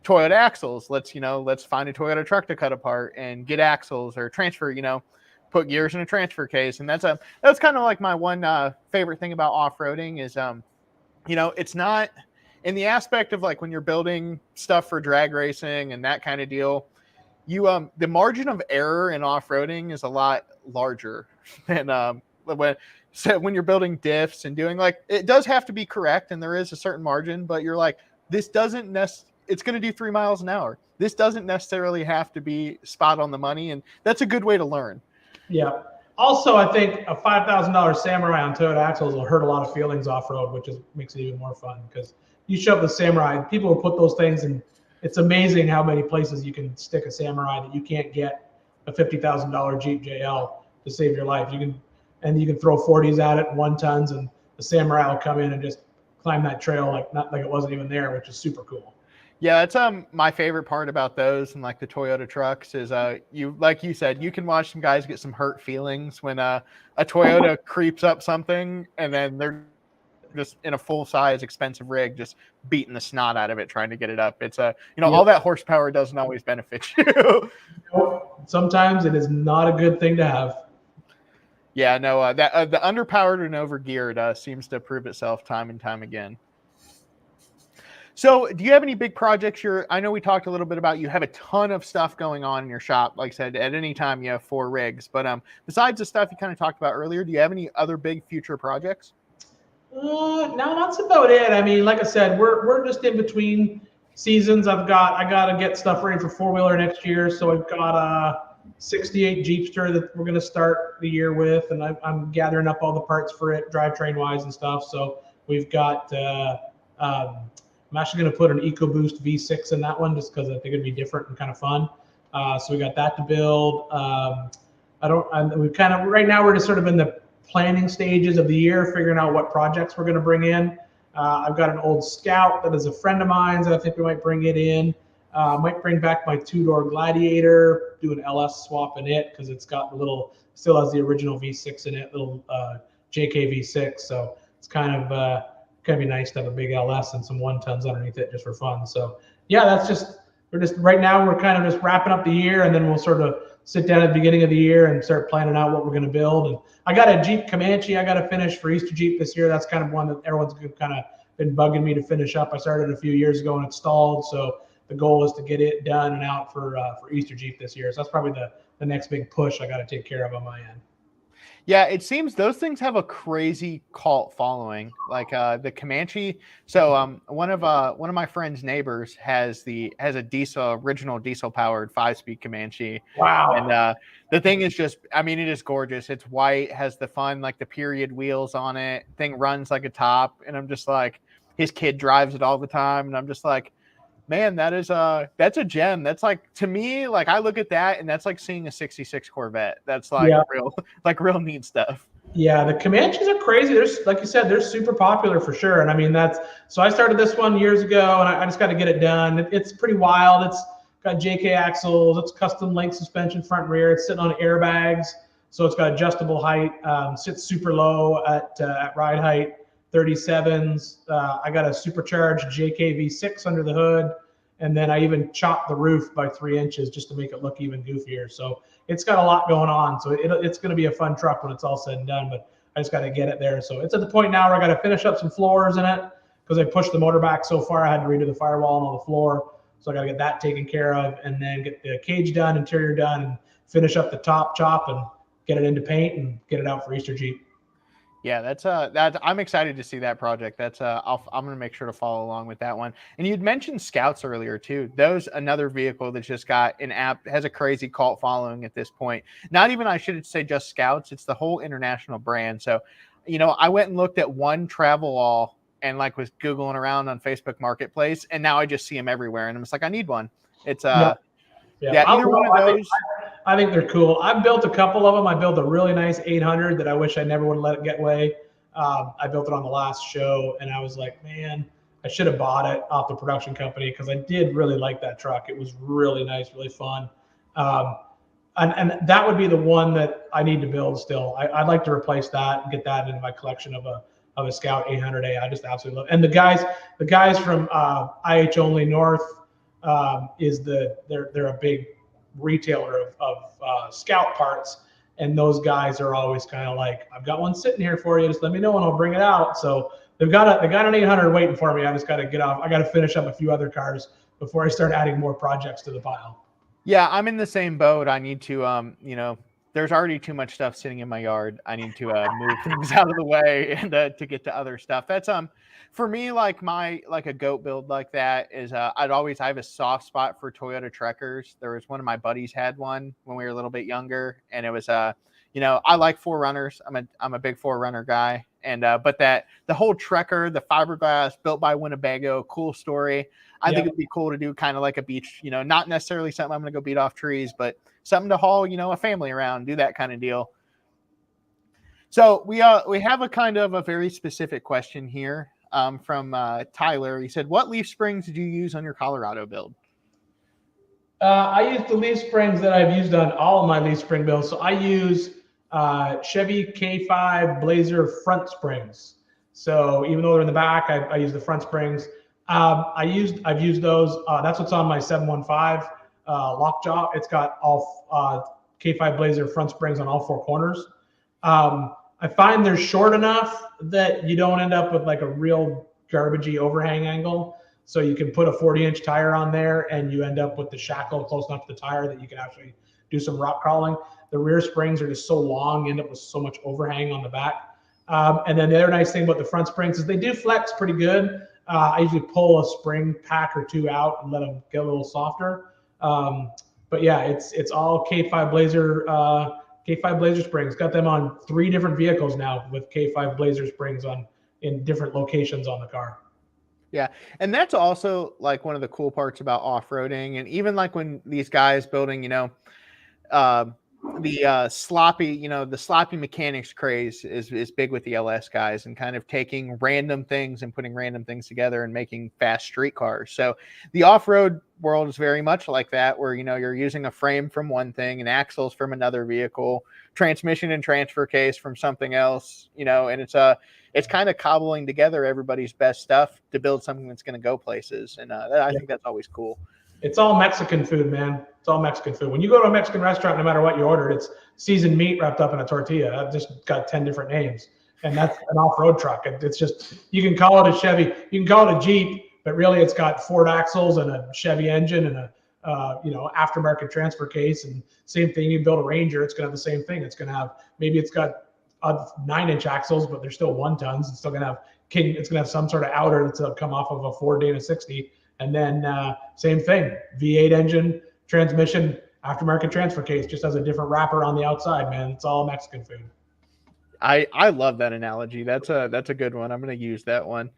[SPEAKER 1] Toyota axles. Let's find a Toyota truck to cut apart and get axles, or transfer, put gears in a transfer case. And that's kind of like my one favorite thing about off-roading is, it's not in the aspect of like when you're building stuff for drag racing and that kind of deal, the margin of error in off-roading is a lot larger than when you're building diffs and doing, like, it does have to be correct, and there is a certain margin, but you're like, this doesn't it's going to do 3 miles an hour. This doesn't necessarily have to be spot on the money, and that's a good way to learn.
[SPEAKER 2] Yeah. Also, I think a $5,000 Samurai on Toyota axles will hurt a lot of feelings off-road, which makes it even more fun, because you show up the Samurai, people will put those things in. It's amazing how many places you can stick a Samurai that you can't get a $50,000 Jeep JL to save your life. You can throw 40s at it, 1-tons, and the Samurai will come in and just climb that trail like it wasn't even there, which is super cool.
[SPEAKER 1] Yeah, that's my favorite part about those and like the Toyota trucks is like you said, you can watch some guys get some hurt feelings when a Toyota creeps up something, and then they're just in a full size expensive rig just beating the snot out of it trying to get it up. It's all that horsepower doesn't always benefit you.
[SPEAKER 2] Sometimes it is not a good thing to have.
[SPEAKER 1] Yeah, no, that the underpowered and overgeared seems to prove itself time and time again. So do you have any big projects? I know we talked a little bit about, you have a ton of stuff going on in your shop. Like I said, at any time you have 4 rigs, but besides the stuff you kind of talked about earlier, do you have any other big future projects?
[SPEAKER 2] No, that's about it. I mean, like I said, we're just in between seasons. I got to get stuff ready for 4-wheeler next year. So I've got a 68 Jeepster that we're going to start the year with, and I'm gathering up all the parts for it, drivetrain wise and stuff. So we've got, I'm actually going to put an EcoBoost V6 in that one just because I think it'd be different and kind of fun. So we got that to build. Right now we're just sort of in the planning stages of the year, figuring out what projects we're going to bring in. I've got an old Scout that is a friend of mine's. I think we might bring it in. Might bring back my 2-door Gladiator, do an LS swap in it because it's got still has the original V6 in it, little JK V6. So it's kind of be nice to have a big LS and some 1-tons underneath it just for fun. So yeah, right now we're kind of just wrapping up the year, and then we'll sort of sit down at the beginning of the year and start planning out what we're going to build. And I got a Jeep Comanche I got to finish for Easter Jeep this year. That's kind of one that everyone's kind of been bugging me to finish up. I started a few years ago and it's stalled. So the goal is to get it done and out for Easter Jeep this year. So that's probably the next big push I got to take care of on my end.
[SPEAKER 1] Yeah, it seems those things have a crazy cult following, like the Comanche. So one of my friend's neighbors has a original diesel powered 5-speed Comanche.
[SPEAKER 2] Wow.
[SPEAKER 1] And the thing is just, I mean, it is gorgeous. It's white, has the fun, like the period wheels on it. Thing runs like a top. And I'm just like, his kid drives it all the time. And I'm just like, man, that's a gem. That's like, to me, like I look at that and that's like seeing a 66 Corvette. That's like real neat stuff.
[SPEAKER 2] Yeah, the Comanches are crazy. Like you said, they're super popular for sure. And I mean, so I started this one years ago and I just got to get it done. It's pretty wild. It's got JK axles. It's custom link suspension front and rear. It's sitting on airbags. So it's got adjustable height, sits super low at ride height. 37s. I got a supercharged JK V6 under the hood, and then I even chopped the roof by 3 inches just to make it look even goofier. So it's got a lot going on. So it's going to be a fun truck when it's all said and done, but I just got to get it there. So it's at the point now where I got to finish up some floors in it because I pushed the motor back so far I had to redo the firewall and all the floor. So I got to get that taken care of, and then get the cage done, interior done, and finish up the top chop and get it into paint and get it out for Easter Jeep.
[SPEAKER 1] Yeah, that I'm excited to see that project. I'm going to make sure to follow along with that one. And you'd mentioned Scouts earlier too. Those another vehicle that's just got has a crazy cult following at this point. Not even, I should say, just Scouts. It's the whole international brand. So, I went and looked at one Travelall and was Googling around on Facebook Marketplace, and now I just see them everywhere. And I'm just like, I need one. It's
[SPEAKER 2] Yeah,
[SPEAKER 1] either one of those.
[SPEAKER 2] I think they're cool. I've built a couple of them. I built a really nice 800 that I wish I never would have let it get away. I built it on the last show, and I was like, man, I should have bought it off the production company because I did really like that truck. It was really nice, really fun. And that would be the one that I need to build still. I'd like to replace that and get that into my collection of a Scout 800A. I just absolutely love it. And the guys from IH Only North they're a big retailer of Scout parts, and those guys are always kind of like, I've got one sitting here for you, just let me know and I'll bring it out. So they got an 800 waiting for me. I just got to get off. I got to finish up a few other cars before I start adding more projects to the pile.
[SPEAKER 1] Yeah, I'm in the same boat. I need to there's already too much stuff sitting in my yard. I need to move things out of the way and to get to other stuff. That's for me, a goat build like that is I have a soft spot for Toyota Trekkers. There was one of my buddies had one when we were a little bit younger, and it was I like 4Runners. I'm a big 4Runner guy, and but the whole Trekker, the fiberglass built by Winnebago, cool story. I think it'd be cool to do kind of like a beach, not necessarily something I'm going to go beat off trees, but something to haul, a family around, do that kind of deal. So we have a kind of a very specific question here from Tyler. He said, what leaf springs did you use on your Colorado build?
[SPEAKER 2] I use the leaf springs that I've used on all of my leaf spring builds. So I use Chevy K5 Blazer front springs. So even though they're in the back, I use the front springs. I've used those. That's what's on my 715 Lockjaw. It's got all K5 Blazer front springs on all four corners. I find they're short enough that you don't end up with like a real garbagey overhang angle. So you can put a 40-inch tire on there and you end up with the shackle close enough to the tire that you can actually do some rock crawling. The rear springs are just so long, you end up with so much overhang on the back. And then the other nice thing about the front springs is they do flex pretty good. I usually pull a spring pack or two out and let them get a little softer. But yeah, it's all K5 Blazer springs. Got them on 3 different vehicles now with K5 Blazer springs in different locations on the car.
[SPEAKER 1] Yeah. And that's also like one of the cool parts about off-roading. And even like when these guys building, the sloppy mechanics craze is big with the LS guys, and kind of taking random things and putting random things together and making fast street cars. So the off-road world is very much like that, where you're using a frame from one thing and axles from another vehicle, transmission and transfer case from something else, and it's kind of cobbling together everybody's best stuff to build something that's going to go places. And I think that's always cool.
[SPEAKER 2] It's all Mexican food, man. It's all Mexican food. When you go to a Mexican restaurant, no matter what you order, it's seasoned meat wrapped up in a tortilla. I've just got 10 different names. And that's an off-road truck. It's just, you can call it a Chevy, you can call it a Jeep, but really it's got Ford axles and a Chevy engine and a aftermarket transfer case. And same thing, you build a Ranger, it's going to have the same thing. It's going to have, maybe it's got 9-inch axles, but they're still 1 tons. It's still going to have it's going to have some sort of outer that's come off of a Ford Dana 60. And then same thing, V8 engine, transmission, aftermarket transfer case, just has a different wrapper on the outside, man. It's all Mexican food.
[SPEAKER 1] I love that analogy. That's a good one. I'm going to use that one.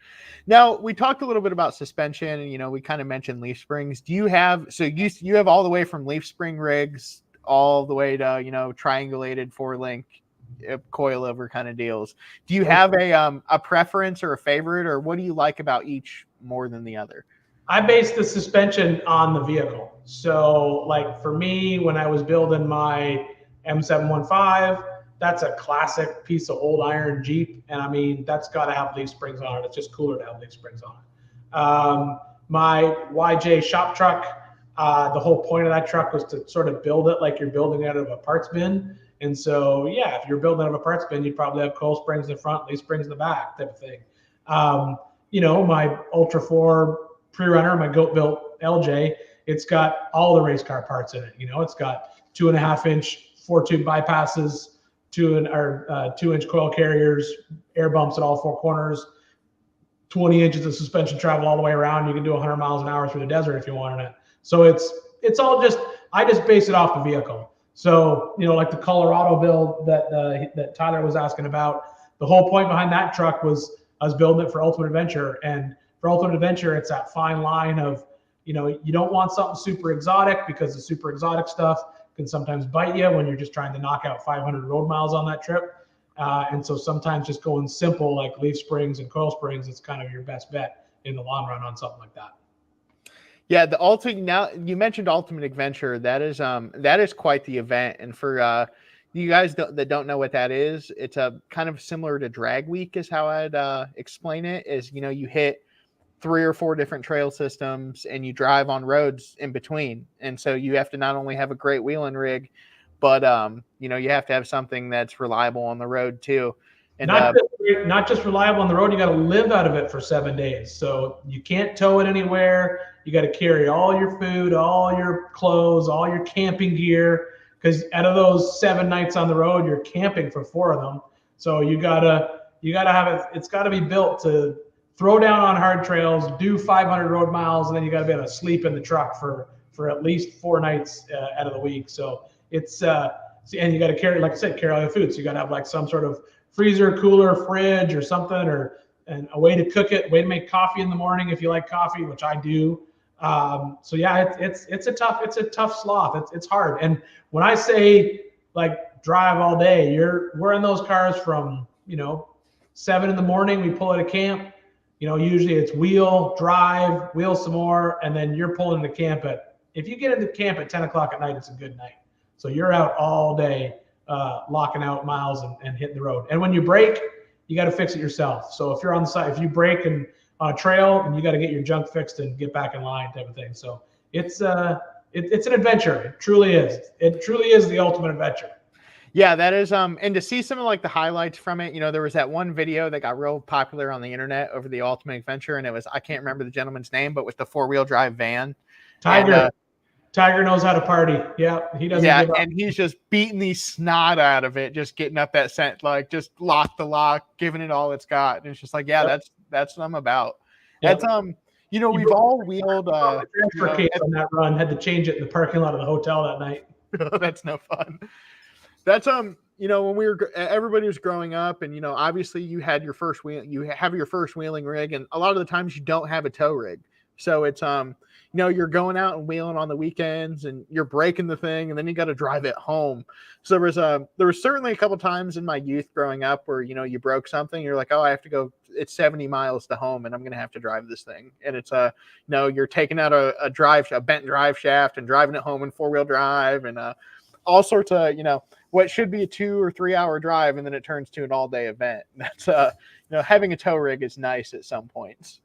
[SPEAKER 1] Now, we talked a little bit about suspension, and we kind of mentioned leaf springs. Do you have you have all the way from leaf spring rigs all the way to triangulated 4-link coilover kind of deals? Do you have a preference or a favorite, or what do you like about each more than the other?
[SPEAKER 2] I base the suspension on the vehicle. So like for me, when I was building my M715, that's a classic piece of old iron Jeep. And I mean, that's got to have leaf springs on it. It's just cooler to have leaf springs on it. My YJ shop truck, the whole point of that truck was to sort of build it like you're building out of a parts bin. And so, yeah, if you're building out of a parts bin, you'd probably have coil springs in the front, leaf springs in the back type of thing. My Ultra 4 pre-runner, my goat built LJ, it's got all the race car parts in it. It's got 2.5-inch 4-tube bypasses, 2-inch coil carriers, air bumps at all 4 corners, 20 inches of suspension travel all the way around. You can do 100 miles an hour through the desert if you wanted it. So it's all I just base it off the vehicle. So, like the Colorado build that Tyler was asking about, the whole point behind that truck was I was building it for Ultimate Adventure. And for Ultimate Adventure, it's that fine line of, you don't want something super exotic, because the super exotic stuff can sometimes bite you when you're just trying to knock out 500 road miles on that trip. And so sometimes just going simple, like leaf springs and coil springs, is kind of your best bet in the long run on something like that.
[SPEAKER 1] Yeah, now you mentioned Ultimate Adventure. That is quite the event. And for you guys that don't know what that is, it's a kind of similar to Drag Week is how I'd explain it. Is you hit 3 or 4 different trail systems and you drive on roads in between. And so you have to not only have a great wheeling rig, but you have to have something that's reliable on the road too. And
[SPEAKER 2] not just reliable on the road, you got to live out of it for 7 days. So you can't tow it anywhere. You got to carry all your food, all your clothes, all your camping gear, because out of those 7 nights on the road, you're camping for 4 of them. So you gotta have it. It's got to be built to throw down on hard trails, do 500 road miles, and then you got to be able to sleep in the truck for at least 4 nights out of the week. So it's and you got to carry, like I said, carry all your food. So you got to have like some sort of freezer, cooler, fridge, or something, and a way to cook it, way to make coffee in the morning if you like coffee, which I do. So yeah, it's a tough sloth. It's hard. And when I say like drive all day, we're in those cars from 7 in the morning. We pull out of camp. Usually it's wheel, drive, wheel some more, and then you're pulling into camp if you get into camp at 10 o'clock at night, it's a good night. So you're out all day, locking out miles and hitting the road. And when you break, you got to fix it yourself. So if you're on the side, if you break and on a trail, and you got to get your junk fixed and get back in line type of thing. So it's an adventure. It truly is. It truly is the ultimate adventure.
[SPEAKER 1] Yeah, that is. And to see some of like the highlights from it, there was that one video that got real popular on the internet over the Ultimate Adventure, and it was, I can't remember the gentleman's name, but with the 4-wheel drive van.
[SPEAKER 2] Tiger knows how to party. Yeah, he doesn't.
[SPEAKER 1] Yeah,
[SPEAKER 2] give up.
[SPEAKER 1] And he's just beating the snot out of it, just getting up that scent, like just lock the lock, giving it all it's got. And it's just like, yeah, that's what I'm about.
[SPEAKER 2] Yep.
[SPEAKER 1] That's we've all wheeled
[SPEAKER 2] transfer case on that run. Had to change it in the parking lot of the hotel that night.
[SPEAKER 1] That's no fun. That's when everybody was growing up, and obviously you have your first wheeling rig, and a lot of the times you don't have a tow rig. So it's you're going out and wheeling on the weekends, and you're breaking the thing, and then you got to drive it home. So there was certainly a couple times in my youth growing up where you broke something, you're like, oh, I have to go. It's 70 miles to home, and I'm going to have to drive this thing. And it's you're taking out a bent drive shaft and driving it home in 4-wheel drive, and all sorts of what should be a 2 or 3 hour drive, and then it turns to an all-day event. That's having a tow rig is nice at some points.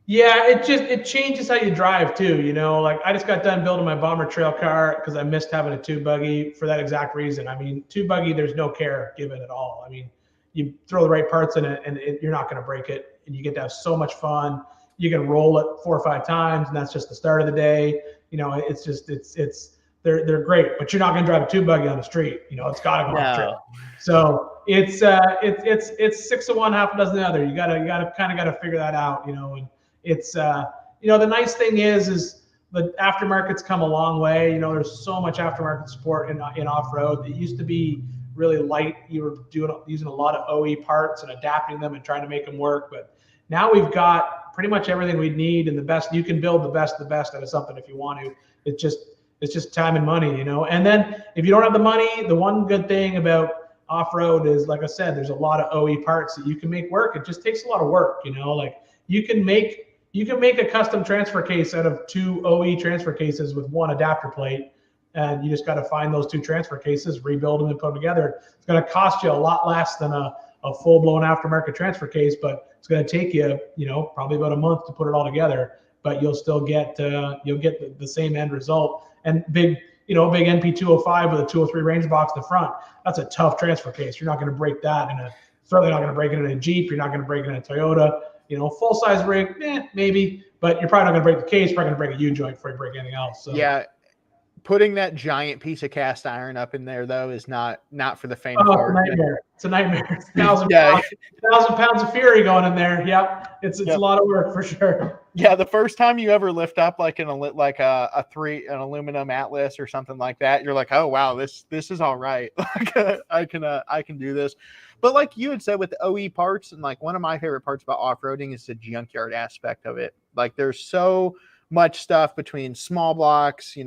[SPEAKER 2] Yeah, it changes how you drive too. Like I just got done building my bomber trail car because I missed having a 2-buggy for that exact reason. I mean, 2-buggy, there's no care given at all. I mean, you throw the right parts in it, and you're not going to break it, and you get to have so much fun. You can roll it 4 or 5 times, and that's just the start of the day. It's just they're great, but you're not going to drive a 2-buggy on the street. It's got to go on the trail. So it's 6 of one, half a dozen of the other. You gotta kind of figure that out. And it's the nice thing is the aftermarket's come a long way. There's so much aftermarket support in off-road. It used to be really light. You were using a lot of OE parts and adapting them and trying to make them work. But now we've got pretty much everything we need, and the best. You can build the best out of something if you want to. It's just time and money, And then if you don't have the money, the one good thing about off-road is, like I said, there's a lot of OE parts that you can make work. It just takes a lot of work, Like you can make a custom transfer case out of 2 OE transfer cases with 1 adapter plate, and you just got to find those 2 transfer cases, rebuild them, and put them together. It's going to cost you a lot less than a full-blown aftermarket transfer case, but it's going to take you, probably about a month to put it all together. But you'll still get the same end result. And big NP205 with a 203 range box in the front, that's a tough transfer case. You're not going to break that certainly not going to break it in a Jeep. You're not going to break it in a Toyota. Full size rig, maybe, but you're probably not going to break the case. You're probably going to break a U-joint before you break anything else. So.
[SPEAKER 1] Yeah. Putting that giant piece of cast iron up in there, though, is not for the faint of
[SPEAKER 2] Oh,
[SPEAKER 1] heart.
[SPEAKER 2] it's a nightmare. It's 1,000
[SPEAKER 1] Yeah.
[SPEAKER 2] pounds of fury going in there. Yep. It's a lot of work for sure.
[SPEAKER 1] Yeah, the first time you ever lift up like an aluminum Atlas or something like that, you're like, oh wow, this is all right. Like I can do this. But like you had said with the OE parts, and like one of my favorite parts about off-roading is the junkyard aspect of it. Like there's so much stuff between small blocks,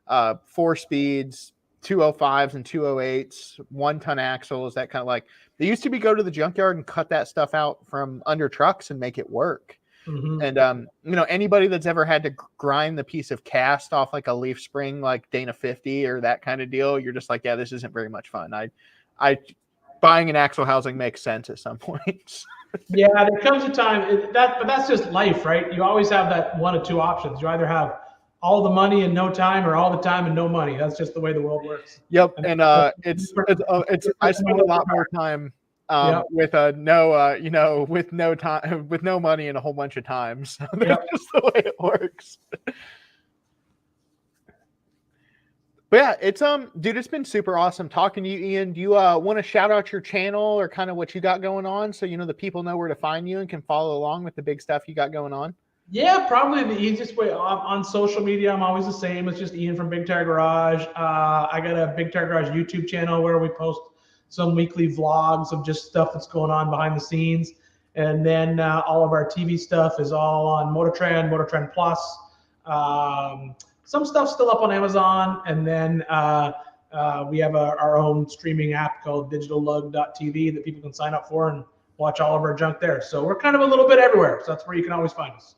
[SPEAKER 1] 4 speeds, 205s and 208s, 1-ton axles, that kind of like they used to go to the junkyard and cut that stuff out from under trucks and make it work.
[SPEAKER 2] Mm-hmm.
[SPEAKER 1] And anybody that's ever had to grind the piece of cast off like a leaf spring like Dana 50 or that kind of deal, you're just like, yeah, this isn't very much fun. I buying an axle housing makes sense at some point.
[SPEAKER 2] Yeah, there comes a time but that's just life, right? You always have that one of two options. You either have all the money and no time, or all the time and no money. That's just the way the world works.
[SPEAKER 1] Yep, and it's I spend a lot more time with no time, with no money and a whole bunch of time. So that's just the way it works. But yeah, it's dude, it's been super awesome talking to you, Ian. Do you want to shout out your channel or kind of what you got going on, so the people know where to find you and can follow along with the big stuff you got going on?
[SPEAKER 2] Yeah, probably the easiest way on social media. I'm always the same. It's just Ian from Big Tire Garage. I got a Big Tire Garage YouTube channel where we post some weekly vlogs of just stuff that's going on behind the scenes. And then all of our TV stuff is all on Motortrend Plus. Some stuff still up on Amazon. And then we have our own streaming app called digitallug.tv that people can sign up for and watch all of our junk there. So we're kind of a little bit everywhere. So that's where you can always find us.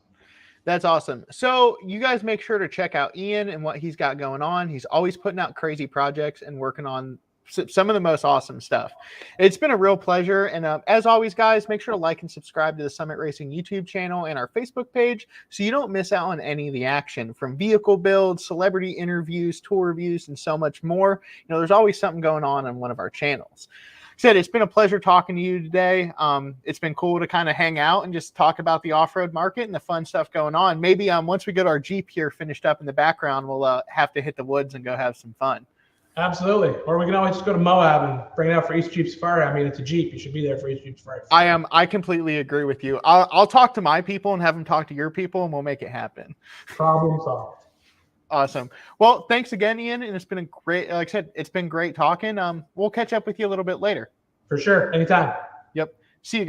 [SPEAKER 1] That's awesome. So you guys make sure to check out Ian and what he's got going on. He's always putting out crazy projects and working on some of the most awesome stuff. It's been a real pleasure. And as always, guys, make sure to like and subscribe to the Summit Racing YouTube channel and our Facebook page so you don't miss out on any of the action, from vehicle builds, celebrity interviews, tour reviews, and so much more. There's always something going on one of our channels. Said it's been a pleasure talking to you today. It's been cool to kind of hang out and just talk about the off-road market and the fun stuff going on. Maybe once we get our Jeep here finished up in the background, we'll have to hit the woods and go have some fun.
[SPEAKER 2] Absolutely. Or we can always just go to Moab and bring it out for East Jeep Safari. I mean, it's a Jeep. You should be there for East Jeep Safari.
[SPEAKER 1] I completely agree with you. I'll talk to my people and have them talk to your people, and we'll make it happen.
[SPEAKER 2] Problem solved.
[SPEAKER 1] Awesome. Well, thanks again, Ian. And it's been a great, like I said, it's been great talking. We'll catch up with you a little bit later.
[SPEAKER 2] For sure. Anytime.
[SPEAKER 1] Yep. See you guys.